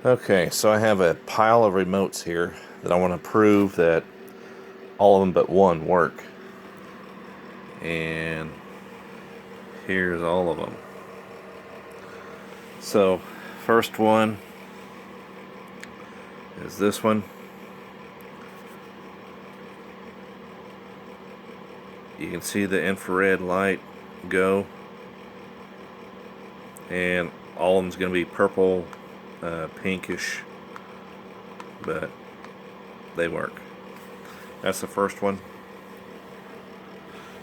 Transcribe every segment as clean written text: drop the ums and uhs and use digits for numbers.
Okay, so I have a pile of remotes here that I want to prove that all of them but one work. And here's all of them. So, first one is this one. You can see the infrared light go, and all of them's going to be purple, pinkish, but they work. That's the first one.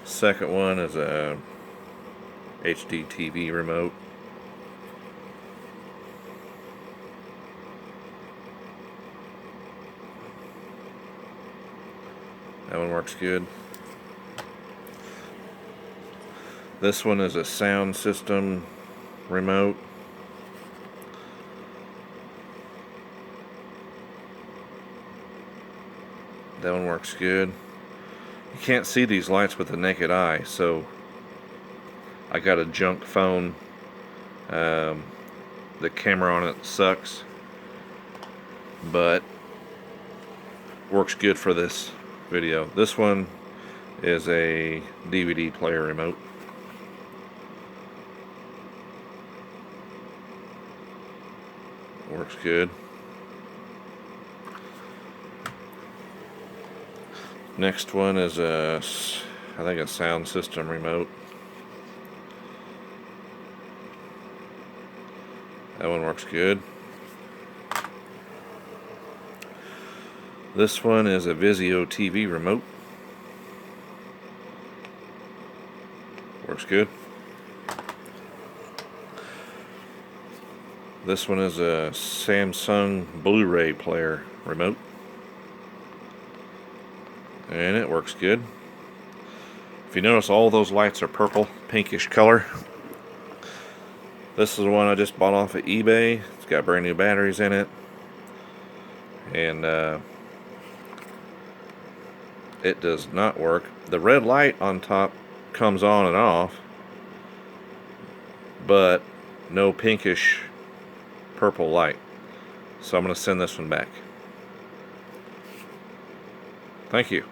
Second one is a HD TV remote. That one works good. This one is a sound system remote. That one works good. You can't see these lights with the naked eye, so I got a junk phone. The camera on it sucks, but works good for this video. This one is a DVD player remote. Works good. Next one is I think a sound system remote. That one works good. This one is a Vizio TV remote. Works good. This one is a Samsung Blu-ray player remote, and it works good. If you notice, all those lights are purple, pinkish color. This is the one I just bought off of eBay. It's got brand new batteries in it, and it does not work. The red light on top comes on and off, but no pinkish purple light. So I'm going to send this one back. Thank you.